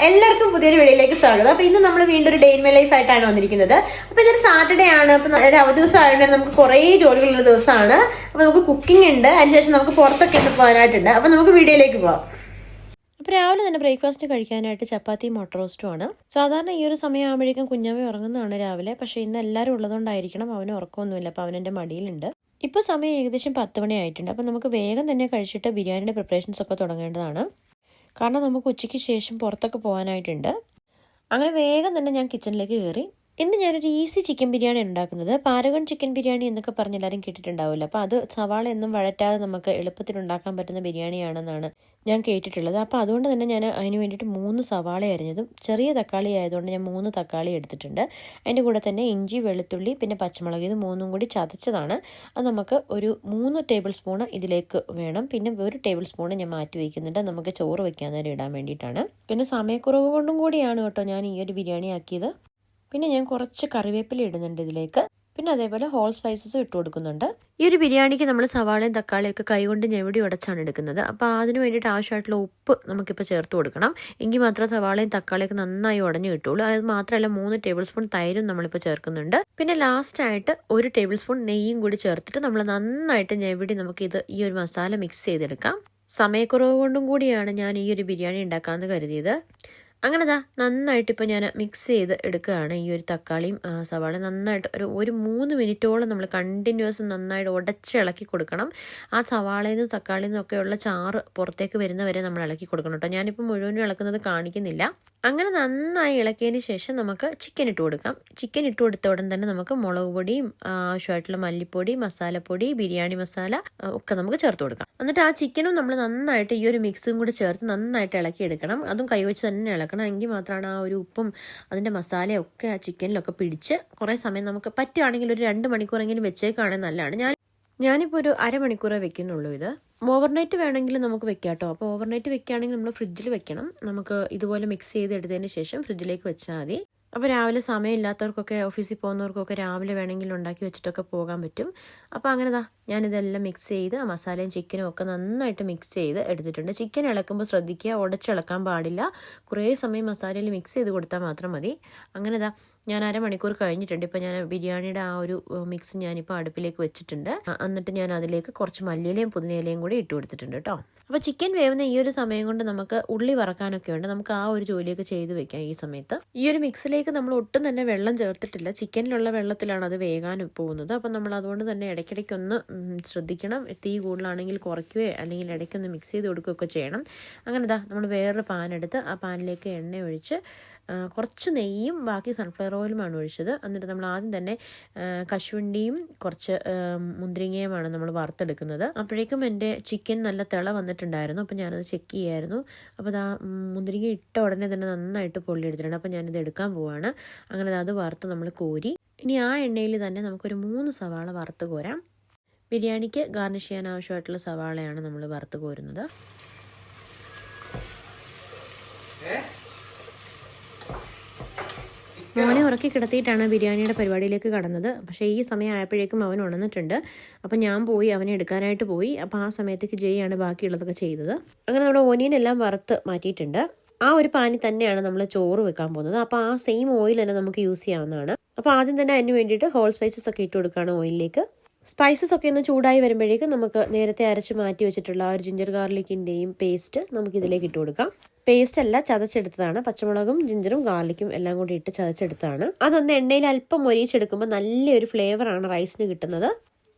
എല്ലാവർക്കും പുതിയൊരു വീഡിയോയിലേക്ക് സ്വാഗതം. അപ്പൊ ഇന്ന് നമ്മൾ വീണ്ടും ഒരു ഡേ ഇൻ മൈ ലൈഫ് ആയിട്ടാണ് വന്നിരിക്കുന്നത്. അപ്പൊ ഇതൊരു സാറ്റർഡേ ആണ്. അപ്പൊ ഒരു അവധി ദിവസം ആയതുകൊണ്ട് നമുക്ക് കുറേ ജോലികളുള്ള ദിവസമാണ്. അപ്പൊ നമുക്ക് കുക്കിംഗ് ഉണ്ട്, അതിനുശേഷം നമുക്ക് പുറത്തൊക്കെ ഒന്ന് പോകാനായിട്ടുണ്ട്. അപ്പൊ നമുക്ക് വീഡിയോയിലേക്ക് പോവാം. അപ്പോൾ രാവിലെ തന്നെ ബ്രേക്ക്ഫാസ്റ്റ് കഴിക്കാനായിട്ട് ചപ്പാത്തിയും മുട്ട റോസ്റ്റും ആണ്. സാധാരണ ഈ ഒരു സമയമാകുമ്പോഴേക്കും കുഞ്ഞാമ്മ ഉറങ്ങുന്നതാണ് രാവിലെ. പക്ഷേ ഇന്ന് എല്ലാവരും ഉള്ളതുകൊണ്ടായിരിക്കണം അവന് ഉറക്കമൊന്നുമില്ല. അപ്പോൾ അവനെൻ്റെ മടിയിലുണ്ട്. ഇപ്പോൾ സമയം ഏകദേശം 10 മണി ആയിട്ടുണ്ട്. അപ്പോൾ നമുക്ക് വേഗം തന്നെ കഴിച്ചിട്ട് ബിരിയാണിയുടെ പ്രിപ്പറേഷൻസ് ഒക്കെ തുടങ്ങേണ്ടതാണ്. കാരണം നമുക്ക് ഉച്ചയ്ക്ക് ശേഷം പുറത്തൊക്കെ പോകാനായിട്ടുണ്ട്. അങ്ങനെ വേഗം തന്നെ ഞാൻ കിച്ചണിലേക്ക് കയറി. ഇന്ന് ഞാനൊരു ഈസി ചിക്കൻ ബിരിയാണി ഉണ്ടാക്കുന്നത്. പാരഗൺ ചിക്കൻ ബിരിയാണി എന്നൊക്കെ പറഞ്ഞ് എല്ലാവരും കേട്ടിട്ടുണ്ടാവില്ല. അപ്പോൾ അത് സവാള ഒന്നും വഴറ്റാതെ നമുക്ക് എളുപ്പത്തിൽ ഉണ്ടാക്കാൻ പറ്റുന്ന ബിരിയാണിയാണെന്നാണ് ഞാൻ കേട്ടിട്ടുള്ളത്. അപ്പോൾ അതുകൊണ്ട് തന്നെ ഞാൻ അതിന് വേണ്ടിയിട്ട് 3 സവാള അരിഞ്ഞതും ചെറിയ തക്കാളി ആയതുകൊണ്ട് ഞാൻ 3 തക്കാളി എടുത്തിട്ടുണ്ട്. അതിൻ്റെ കൂടെ തന്നെ ഇഞ്ചി, വെളുത്തുള്ളി, പിന്നെ പച്ചമുളക്, ഇത് 3ഉം കൂടി ചതച്ചതാണ്. അത് നമുക്ക് ഒരു 3 ടേബിൾ സ്പൂണ് ഇതിലേക്ക് വേണം. പിന്നെ 1 ടേബിൾ സ്പൂണ് ഞാൻ മാറ്റി വയ്ക്കുന്നുണ്ട്, നമുക്ക് ചോറ് വയ്ക്കാൻ നേരം ഇടാൻ വേണ്ടിയിട്ടാണ്. പിന്നെ സമയക്കുറവ് കൊണ്ടും കൂടിയാണ് കേട്ടോ ഞാൻ ഈ ഒരു ബിരിയാണി ആക്കിയത്. പിന്നെ ഞാൻ കുറച്ച് കറിവേപ്പില ഇടുന്നുണ്ട് ഇതിലേക്ക്. പിന്നെ അതേപോലെ ഹോൾ സ്പൈസസും ഇട്ട് കൊടുക്കുന്നുണ്ട്. ഈ ഒരു ബിരിയാണിക്ക് നമ്മൾ സവാളയും തക്കാളിയൊക്കെ കൈകൊണ്ട് ഞെവിടി ഉടച്ചാണ് എടുക്കുന്നത്. അപ്പോൾ അതിന് വേണ്ടിയിട്ട് ആവശ്യമായിട്ടുള്ള ഉപ്പ് നമുക്കിപ്പോൾ ചേർത്ത് കൊടുക്കണം. എങ്കിൽ മാത്രമേ സവാളയും തക്കാളിയൊക്കെ നന്നായി ഉടഞ്ഞു കിട്ടുള്ളൂ. അത് മാത്രമല്ല 3 ടേബിൾ സ്പൂൺ തൈരും നമ്മളിപ്പോൾ ചേർക്കുന്നുണ്ട്. പിന്നെ ലാസ്റ്റായിട്ട് 1 ടേബിൾ സ്പൂൺ നെയ്യും കൂടി ചേർത്തിട്ട് നമ്മൾ നന്നായിട്ട് ഞെവിടി നമുക്കിത് ഈ ഒരു മസാല മിക്സ് ചെയ്തെടുക്കാം. സമയക്കുറവ് കൊണ്ടും കൂടിയാണ് ഞാൻ ഈ ഒരു ബിരിയാണി ഉണ്ടാക്കാമെന്ന് കരുതിയത്. അങ്ങനെ നന്നായിട്ട് ഇപ്പോൾ ഞാൻ മിക്സ് ചെയ്ത് എടുക്കുകയാണ്. ഈ ഒരു തക്കാളിയും സവാള നന്നായിട്ട് ഒരു 3 മിനിറ്റോളം നമ്മൾ കണ്ടിന്യൂസ് നന്നായിട്ട് ഉടച്ചിളക്കി കൊടുക്കണം. ആ സവാളയിൽ നിന്നും തക്കാളിയിൽ നിന്നൊക്കെയുള്ള ചാറ് പുറത്തേക്ക് വരുന്നവരെ നമ്മൾ ഇളക്കി കൊടുക്കണം കേട്ടോ. ഞാനിപ്പോൾ മുഴുവനും ഇളക്കുന്നത് കാണിക്കുന്നില്ല. അങ്ങനെ നന്നായി ഇളക്കിയതിന് ശേഷം നമുക്ക് ചിക്കൻ ഇട്ട് കൊടുക്കാം. ചിക്കൻ ഇട്ട് കൊടുത്ത ഉടൻ തന്നെ നമുക്ക് മുളക് പൊടിയും ആവശ്യമായിട്ടുള്ള മല്ലിപ്പൊടി, മസാലപ്പൊടി, ബിരിയാണി മസാല ഒക്കെ നമുക്ക് ചേർത്ത് കൊടുക്കാം. എന്നിട്ട് ആ ചിക്കനും നമ്മൾ നന്നായിട്ട് ഈ ഒരു മിക്സും കൂടി ചേർത്ത് നന്നായിട്ട് ഇളക്കി എടുക്കണം. അതും കൈവച്ച് തന്നെ ഇളക്കണം. എങ്കിൽ മാത്രമാണ് ആ ഒരു ഉപ്പും അതിൻ്റെ മസാലയൊക്കെ ആ ചിക്കനിലൊക്കെ പിടിച്ച് കുറേ സമയം നമുക്ക് പറ്റുകയാണെങ്കിൽ ഒരു 2 മണിക്കൂറെങ്കിലും വെച്ചേക്കാണെങ്കിൽ നല്ലതാണ്. ഞാനിപ്പോൾ ഒരു അരമണിക്കൂറേ വെക്കുന്നുള്ളൂ. ഇത് ഓവർനൈറ്റ് വേണമെങ്കിൽ നമുക്ക് വെക്കാം കേട്ടോ. അപ്പോൾ ഓവർനൈറ്റ് വെക്കുകയാണെങ്കിൽ നമ്മൾ ഫ്രിഡ്ജിൽ വെക്കണം. നമുക്ക് ഇതുപോലെ മിക്സ് ചെയ്ത് എടുത്തതിന് ശേഷം ഫ്രിഡ്ജിലേക്ക് വെച്ചാൽ മതി. അപ്പോൾ രാവിലെ സമയമില്ലാത്തവർക്കൊക്കെ ഓഫീസിൽ പോകുന്നവർക്കൊക്കെ രാവിലെ വേണമെങ്കിൽ ഉണ്ടാക്കി വെച്ചിട്ടൊക്കെ പോകാൻ പറ്റും. അപ്പോൾ അങ്ങനെ ഞാനിതെല്ലാം മിക്സ് ചെയ്ത് ആ മസാലയും ചിക്കനും ഒക്കെ നന്നായിട്ട് മിക്സ് ചെയ്ത് എടുത്തിട്ടുണ്ട്. ചിക്കൻ ഇളക്കുമ്പോൾ ശ്രദ്ധിക്കുക, ഉടച്ചിളക്കാൻ പാടില്ല. കുറേ സമയം മസാലയിൽ മിക്സ് ചെയ്ത് കൊടുത്താൽ മാത്രം മതി. അങ്ങനെ ഞാൻ അരമണിക്കൂർ കഴിഞ്ഞിട്ടുണ്ട്. ഇപ്പോൾ ഞാൻ ബിരിയാണിയുടെ ആ ഒരു മിക്സ് ഞാനിപ്പോൾ അടുപ്പിലേക്ക് വെച്ചിട്ടുണ്ട്. എന്നിട്ട് ഞാൻ അതിലേക്ക് കുറച്ച് മല്ലിയിലയും പുതിനയിലയും കൂടി ഇട്ട് കൊടുത്തിട്ടുണ്ട് കേട്ടോ. അപ്പോൾ ചിക്കൻ വേവുന്ന ഈ ഒരു സമയം കൊണ്ട് നമുക്ക് ഉള്ളി വറക്കാനൊക്കെ ഉണ്ട്. നമുക്ക് ആ ഒരു ജോലിയൊക്കെ ചെയ്ത് വെക്കാം ഈ സമയത്ത്. ഈ ഒരു മിക്സിലേക്ക് നമ്മൾ ഒട്ടും തന്നെ വെള്ളം ചേർത്തിട്ടില്ല. ചിക്കനിലുള്ള വെള്ളത്തിലാണ് അത് വേകാൻ പോകുന്നത്. അപ്പം നമ്മൾ അതുകൊണ്ട് തന്നെ ഇടയ്ക്കിടയ്ക്കൊന്ന് ശ്രദ്ധിക്കണം. തീ കൂടുതലാണെങ്കിൽ കുറയ്ക്കുകയോ അല്ലെങ്കിൽ ഇടയ്ക്കൊന്ന് മിക്സ് ചെയ്ത് കൊടുക്കുകയൊക്കെ ചെയ്യണം. അങ്ങനെ നമ്മൾ വേറൊരു പാൻ എടുത്ത് ആ പാനിലേക്ക് എണ്ണ ഒഴിച്ച് കുറച്ച് നെയ്യും ബാക്കി സൺഫ്ലവർ ഓയിലുമാണ് ഒഴിച്ചത്. എന്നിട്ട് നമ്മൾ ആദ്യം തന്നെ കശുവണ്ടിയും കുറച്ച് മുന്തിരിങ്ങയുമാണ് നമ്മൾ വറുത്തെടുക്കുന്നത്. അപ്പോഴേക്കും എൻ്റെ ചിക്കൻ നല്ല തിള വന്നിട്ടുണ്ടായിരുന്നു. അപ്പോൾ ഞാനത് ചെക്ക് ചെയ്യായിരുന്നു. അപ്പോൾ മുന്തിരിങ്ങ ഇട്ട ഉടനെ തന്നെ നന്നായിട്ട് പൊള്ളി എടുത്തിട്ടുണ്ട്. അപ്പോൾ ഞാനിത് എടുക്കാൻ പോവാണ്. അങ്ങനെ അത് വറുത്ത് നമ്മൾ കോരി ഇനി ആ എണ്ണയിൽ തന്നെ നമുക്കൊരു 3 സവാള വറുത്ത് കോരാം. ബിരിയാണിക്ക് ഗാർണിഷ് ചെയ്യാൻ ആവശ്യമായിട്ടുള്ള സവാളയാണ് നമ്മൾ വറുത്ത് കോരുന്നത്. മോനെ ഉറക്കി കിടത്തിയിട്ടാണ് ബിരിയാണിയുടെ പരിപാടിയിലേക്ക് കടന്നത്. പക്ഷേ ഈ സമയം ആയപ്പോഴേക്കും അവൻ ഉണർന്നിട്ടുണ്ട്. അപ്പം ഞാൻ പോയി അവനെ എടുക്കാനായിട്ട് പോയി. അപ്പോൾ ആ സമയത്തേക്ക് ജയാണ് ബാക്കിയുള്ളതൊക്കെ ചെയ്തത്. അങ്ങനെ നമ്മുടെ ഓനിയൻ എല്ലാം വറുത്ത് മാറ്റിയിട്ടുണ്ട്. ആ ഒരു പാനിൽ തന്നെയാണ് നമ്മൾ ചോറ് വെക്കാൻ പോകുന്നത്. അപ്പോൾ ആ സെയിം ഓയിൽ തന്നെ നമുക്ക് യൂസ് ചെയ്യാവുന്നതാണ്. അപ്പോൾ ആദ്യം തന്നെ അതിന് വേണ്ടിയിട്ട് ഹോൾ സ്പൈസസ് ഒക്കെ ഇട്ട് കൊടുക്കുകയാണ് ഓയിലിലേക്ക്. സ്പൈസസ് ഒക്കെ ഒന്ന് ചൂടായി വരുമ്പോഴേക്കും നമുക്ക് നേരത്തെ അരച്ച് മാറ്റി വെച്ചിട്ടുള്ള ആ ഒരു ജിഞ്ചർ ഗാർലിക്കിൻ്റെയും പേസ്റ്റ് നമുക്കിതിലേക്ക് ഇട്ട് കൊടുക്കാം. പേസ്റ്റ് അല്ല, ചതച്ചെടുത്തതാണ്. പച്ചമുളകും ജിഞ്ചറും ഗാർലിക്കും എല്ലാം കൂടി ഇട്ട് ചതച്ചെടുത്തതാണ്. അതൊന്ന് എണ്ണയിൽ അല്പം മൊരിയിച്ചെടുക്കുമ്പോൾ നല്ലൊരു ഫ്ലേവറാണ് റൈസിന് കിട്ടുന്നത്.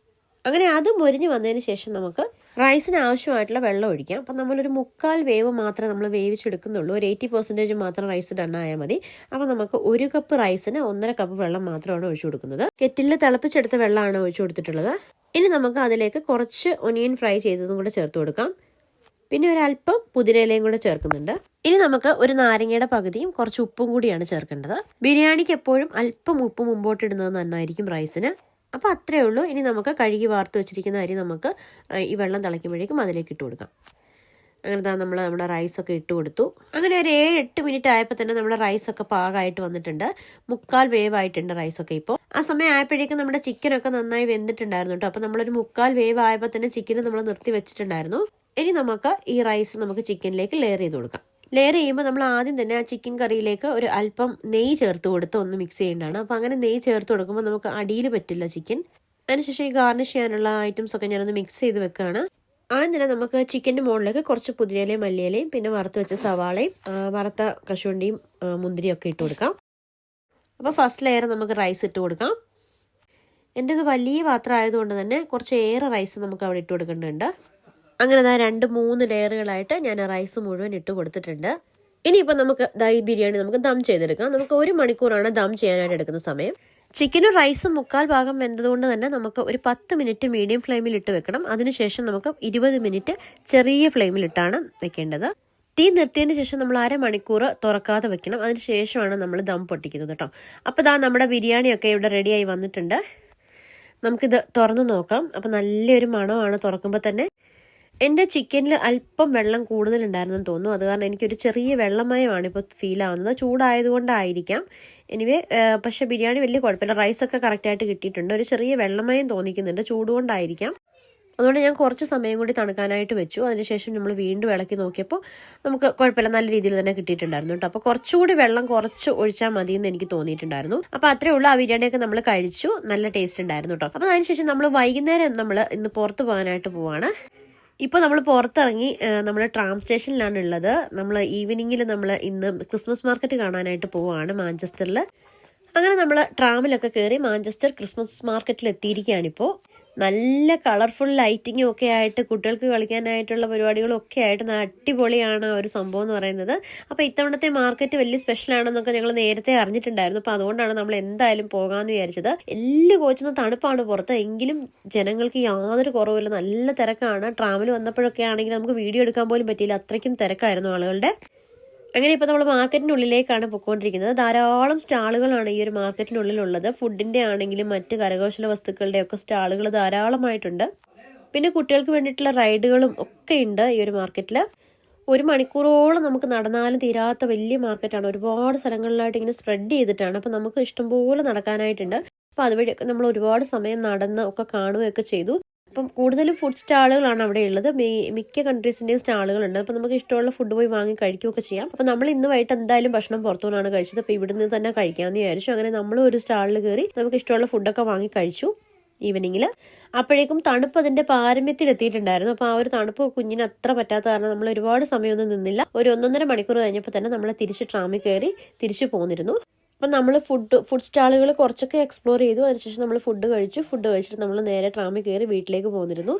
അങ്ങനെ അത് മൊരിഞ്ഞ് വന്നതിന് ശേഷം നമുക്ക് റൈസിന് ആവശ്യമായിട്ടുള്ള വെള്ളം ഒഴിക്കാം. അപ്പം നമ്മളൊരു 3/4 വേവ് മാത്രമേ നമ്മൾ വേവിച്ചെടുക്കുന്നുള്ളൂ. ഒരു 80% മാത്രം റൈസ് ഡണ്ണായാൽ മതി. അപ്പോൾ നമുക്ക് 1 കപ്പ് റൈസിന് 1.5 കപ്പ് വെള്ളം മാത്രമാണ് ഒഴിച്ചു കൊടുക്കുന്നത്. കെറ്റിലിൽ തിളപ്പിച്ചെടുത്ത വെള്ളമാണ് ഒഴിച്ചു കൊടുത്തിട്ടുള്ളത്. ഇനി നമുക്ക് അതിലേക്ക് കുറച്ച് ഒനിയൻ ഫ്രൈ ചെയ്തതും കൂടെ ചേർത്ത് കൊടുക്കാം. പിന്നെ ഒരല്പം പുതിനയിലയും കൂടെ ചേർക്കുന്നുണ്ട്. ഇനി നമുക്ക് ഒരു നാരങ്ങയുടെ പകുതിയും കുറച്ച് ഉപ്പും കൂടിയാണ് ചേർക്കേണ്ടത്. ബിരിയാണിക്ക് എപ്പോഴും അല്പം ഉപ്പ് മുമ്പോട്ടിടുന്നത് നന്നായിരിക്കും റൈസിന്. അപ്പോൾ അത്രയേ ഉള്ളൂ. ഇനി നമുക്ക് കഴുകി വാർത്ത് വെച്ചിരിക്കുന്ന അരി നമുക്ക് ഈ വെള്ളം തിളയ്ക്കുമ്പോഴേക്കും അതിലേക്ക് ഇട്ട് കൊടുക്കാം. അങ്ങനെ നമ്മുടെ റൈസൊക്കെ ഇട്ട് കൊടുത്തു. അങ്ങനെ ഒരു 7-8 മിനിറ്റ് ആയപ്പോൾ തന്നെ നമ്മുടെ റൈസൊക്കെ പാകമായിട്ട് വന്നിട്ടുണ്ട്. 3/4 വേവായിട്ടുണ്ട് റൈസൊക്കെ ഇപ്പോൾ. ആ സമയം ആയപ്പോഴേക്കും നമ്മുടെ ചിക്കനൊക്കെ നന്നായി വെന്തിട്ടുണ്ടായിരുന്നു കേട്ടോ. അപ്പോൾ നമ്മളൊരു 3/4 വേവ് ആയപ്പോൾ തന്നെ ചിക്കൻ നമ്മൾ നിർത്തി വെച്ചിട്ടുണ്ടായിരുന്നു. ഇനി നമുക്ക് ഈ റൈസ് നമുക്ക് ചിക്കനിലേക്ക് ലെയർ ചെയ്ത് കൊടുക്കാം. ലെയർ ചെയ്യുമ്പോൾ നമ്മൾ ആദ്യം തന്നെ ആ ചിക്കൻ കറിയിലേക്ക് ഒരു അല്പം നെയ്യ് ചേർത്ത് കൊടുത്ത് ഒന്ന് മിക്സ് ചെയ്യേണ്ടതാണ്. അപ്പോൾ അങ്ങനെ നെയ്യ് ചേർത്ത് കൊടുക്കുമ്പോൾ നമുക്ക് അടിയിൽ പറ്റില്ല ചിക്കൻ. അതിനുശേഷം ഈ ഗാർണിഷ് ചെയ്യാനുള്ള ഐറ്റംസൊക്കെ ഞാനൊന്ന് മിക്സ് ചെയ്ത് വെക്കുകയാണ്. ആദ്യം തന്നെ നമുക്ക് ചിക്കൻ്റെ മുകളിലേക്ക് കുറച്ച് പുതിനയിലയും മല്ലിയിലയും പിന്നെ വറുത്ത് വെച്ച സവാളയും വറുത്ത കശുവണ്ടിയും മുന്തിരിയും ഒക്കെ ഇട്ട് കൊടുക്കാം. അപ്പോൾ ഫസ്റ്റ് ലെയർ നമുക്ക് റൈസ് ഇട്ട് കൊടുക്കാം. എൻ്റെ ഇത് വലിയ പാത്രം ആയതുകൊണ്ട് തന്നെ കുറച്ച് ഏറെ റൈസ് നമുക്ക് അവിടെ ഇട്ട് കൊടുക്കേണ്ടതുണ്ട്. അങ്ങനെ 2-3 ലെയറുകളായിട്ട് ഞാൻ റൈസ് മുഴുവൻ ഇട്ട് കൊടുത്തിട്ടുണ്ട്. ഇനിയിപ്പോൾ നമുക്ക് ഈ ബിരിയാണി നമുക്ക് ദം ചെയ്തെടുക്കാം. നമുക്ക് 1 മണിക്കൂറാണ് ദം ചെയ്യാനായിട്ട് എടുക്കുന്ന സമയം. ചിക്കനും റൈസും 1/4 ഭാഗം വെന്തതുകൊണ്ട് തന്നെ നമുക്ക് ഒരു 10 മിനിറ്റ് മീഡിയം ഫ്ലെയിമിൽ ഇട്ട് വെക്കണം. അതിനുശേഷം നമുക്ക് 20 മിനിറ്റ് ചെറിയ ഫ്ലെയിമിലിട്ടാണ് വെക്കേണ്ടത്. തീ നിർത്തിയതിന് ശേഷം നമ്മൾ 1/2 മണിക്കൂർ തുറക്കാതെ വെക്കണം. അതിന് ശേഷമാണ് നമ്മൾ ദം പൊട്ടിക്കുന്നത് കേട്ടോ. അപ്പോൾ നമ്മുടെ ബിരിയാണിയൊക്കെ ഇവിടെ റെഡിയായി വന്നിട്ടുണ്ട്. നമുക്കിത് തുറന്ന് നോക്കാം. അപ്പോൾ നല്ലൊരു മണമാണ് തുറക്കുമ്പോൾ തന്നെ. എൻ്റെ ചിക്കനിൽ അല്പം വെള്ളം കൂടുതലുണ്ടായിരുന്നെന്ന് തോന്നുന്നു. അത് കാരണം എനിക്കൊരു ചെറിയ വെള്ളമയമാണ് ഇപ്പോൾ ഫീൽ ആവുന്നത്. ചൂടായതുകൊണ്ടായിരിക്കാം. എനിവേ പക്ഷേ ബിരിയാണി വലിയ കുഴപ്പമില്ല. റൈസൊക്കെ കറക്റ്റായിട്ട് കിട്ടിയിട്ടുണ്ട്. ഒരു ചെറിയ വെള്ളമയം തോന്നിക്കുന്നുണ്ട്. ചൂടുകൊണ്ടായിരിക്കാം. അതുകൊണ്ട് ഞാൻ കുറച്ച് സമയം കൂടി തണുക്കാനായിട്ട് വെച്ചു. അതിനുശേഷം നമ്മൾ വീണ്ടും ഇളക്കി നോക്കിയപ്പോൾ നമുക്ക് കുഴപ്പമില്ല, നല്ല രീതിയിൽ തന്നെ കിട്ടിയിട്ടുണ്ടായിരുന്നു കേട്ടോ. അപ്പോൾ കുറച്ചുകൂടി വെള്ളം കുറച്ച് ഒഴിച്ചാൽ മതി എന്ന് എനിക്ക് തോന്നിയിട്ടുണ്ടായിരുന്നു. അപ്പോൾ അത്രേ ഉള്ളൂ. ആ ബിരിയാണിയൊക്കെ നമ്മൾ കഴിച്ചു. നല്ല ടേസ്റ്റ് ഉണ്ടായിരുന്നു കേട്ടോ. അപ്പോൾ അതിനുശേഷം നമ്മൾ വൈകുന്നേരം നമ്മൾ ഇന്ന് പുറത്ത് പോകാനായിട്ട് പോവാണ്. ഇപ്പോൾ നമ്മൾ പുറത്തിറങ്ങി നമ്മൾ ട്രാം സ്റ്റേഷനിലാണ് ഉള്ളത്. നമ്മൾ ഈവനിങ്ങിൽ നമ്മൾ ഇന്ന് ക്രിസ്മസ് മാർക്കറ്റ് കാണാനായിട്ട് പോവുകയാണ് മാഞ്ചസ്റ്ററിൽ. അങ്ങനെ നമ്മൾ ട്രാമിലൊക്കെ കയറി മാഞ്ചസ്റ്റർ ക്രിസ്മസ് മാർക്കറ്റിൽ എത്തിയിരിക്കുകയാണിപ്പോൾ. നല്ല കളർഫുൾ ലൈറ്റിങ്ങും ഒക്കെ ആയിട്ട് കുട്ടികൾക്ക് കളിക്കാനായിട്ടുള്ള പരിപാടികളും ഒക്കെ ആയിട്ട് അടിപൊളിയാണ് ഒരു സംഭവം എന്ന് പറയുന്നത്. അപ്പോൾ ഇത്തവണത്തെ മാർക്കറ്റ് വലിയ സ്പെഷ്യലാണെന്നൊക്കെ ഞങ്ങൾ നേരത്തെ അറിഞ്ഞിട്ടുണ്ടായിരുന്നു. അപ്പോൾ അതുകൊണ്ടാണ് നമ്മൾ എന്തായാലും പോകാമെന്ന് വിചാരിച്ചത്. എല്ലാം കോച്ചുന്ന തണുപ്പാണ് പുറത്ത്, എങ്കിലും ജനങ്ങൾക്ക് യാതൊരു കുറവില്ല. നല്ല തിരക്കാണ്. ട്രാമിൽ വന്നപ്പോഴൊക്കെ ആണെങ്കിൽ നമുക്ക് വീഡിയോ എടുക്കാൻ പോലും പറ്റിയില്ല, അത്രയ്ക്കും തിരക്കായിരുന്നു ആളുകളുടെ. അങ്ങനെ ഇപ്പോൾ നമ്മൾ മാർക്കറ്റിനുള്ളിലേക്കാണ് പോയിക്കൊണ്ടിരിക്കുന്നത്. ധാരാളം സ്റ്റാളുകളാണ് ഈ ഒരു മാർക്കറ്റിനുള്ളിലുള്ളത്. ഫുഡിൻ്റെ ആണെങ്കിലും മറ്റ് കരകൗശല വസ്തുക്കളുടെ ഒക്കെ സ്റ്റാളുകൾ ധാരാളമായിട്ടുണ്ട്. പിന്നെ കുട്ടികൾക്ക് വേണ്ടിയിട്ടുള്ള റൈഡുകളും ഒക്കെ ഉണ്ട് ഈ ഒരു മാർക്കറ്റിൽ. 1 മണിക്കൂറോളം നമുക്ക് നടന്നാലും തീരാത്ത വലിയ മാർക്കറ്റാണ്. ഒരുപാട് സ്ഥലങ്ങളിലായിട്ട് ഇങ്ങനെ സ്പ്രെഡ് ചെയ്തിട്ടാണ്. അപ്പോൾ നമുക്ക് ഇഷ്ടംപോലെ നടക്കാനായിട്ടുണ്ട്. അപ്പോൾ അതുവഴിയൊക്കെ നമ്മൾ ഒരുപാട് സമയം നടന്ന് ഒക്കെ കാണുകയൊക്കെ ചെയ്തു. അപ്പം കൂടുതലും ഫുഡ് സ്റ്റാളുകളാണ് അവിടെ ഉള്ളത്. മിക്ക കൺട്രീസിൻ്റെയും സ്റ്റാളുകളുണ്ട്. അപ്പോൾ നമുക്ക് ഇഷ്ടമുള്ള ഫുഡ് പോയി വാങ്ങി കഴിക്കുകയൊക്കെ ചെയ്യാം. അപ്പോൾ നമ്മൾ ഇന്ന് വൈകിട്ട് എന്തായാലും ഭക്ഷണം പുറത്തുനിന്നാണ് കഴിച്ചത്. അപ്പോൾ ഇവിടുന്ന് തന്നെ കഴിക്കാമെന്ന് വിചാരിച്ചു. അങ്ങനെ നമ്മൾ ഒരു സ്റ്റാളിൽ കയറി നമുക്ക് ഇഷ്ടമുള്ള ഫുഡൊക്കെ വാങ്ങി കഴിച്ചു ഈവനിങ്ങിൽ. അപ്പോഴേക്കും തണുപ്പ് അതിൻ്റെ പാരമ്യത്തിൽ എത്തിയിട്ടുണ്ടായിരുന്നു. അപ്പോൾ ആ ഒരു തണുപ്പ് കുഞ്ഞിന് അത്ര പറ്റാത്ത കാരണം നമ്മൾ ഒരുപാട് സമയമൊന്നും നിന്നില്ല. ഒരു 1.5 മണിക്കൂർ കഴിഞ്ഞപ്പോൾ തന്നെ നമ്മൾ തിരിച്ച് ട്രാമിൽ കയറി തിരിച്ചു പോന്നിരുന്നു. അപ്പം നമ്മൾ ഫുഡ് സ്റ്റാളുകൾ കുറച്ചൊക്കെ എക്സ്പ്ലോർ ചെയ്തു. അതിനുശേഷം നമ്മൾ ഫുഡ് കഴിച്ചിട്ട് നമ്മൾ നേരെ ട്രാമിൽ കയറി വീട്ടിലേക്ക് പോന്നിരുന്നു.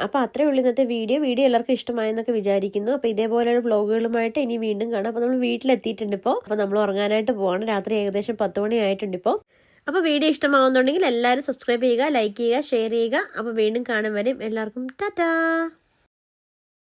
അപ്പോൾ അത്രയേ ഉള്ളൂ ഇന്നത്തെ വീഡിയോ എല്ലാവർക്കും ഇഷ്ടമായെന്നൊക്കെ വിചാരിക്കുന്നു. അപ്പോൾ ഇതേപോലെയുള്ള വ്ളോഗുകളുമായിട്ട് ഇനി വീണ്ടും കാണാം. അപ്പോൾ നമ്മൾ വീട്ടിലെത്തിയിട്ടുണ്ട് ഇപ്പോൾ. അപ്പോൾ നമ്മൾ ഉറങ്ങാനായിട്ട് പോവാണ്. രാത്രി ഏകദേശം 10 മണി ആയിട്ടുണ്ട് ഇപ്പോൾ. അപ്പോൾ വീഡിയോ ഇഷ്ടമാവുന്നുണ്ടെങ്കിൽ എല്ലാവരും സബ്സ്ക്രൈബ് ചെയ്യുക, ലൈക്ക് ചെയ്യുക, ഷെയർ ചെയ്യുക. അപ്പോൾ വീണ്ടും കാണും വരെ എല്ലാവർക്കും ടാറ്റാ.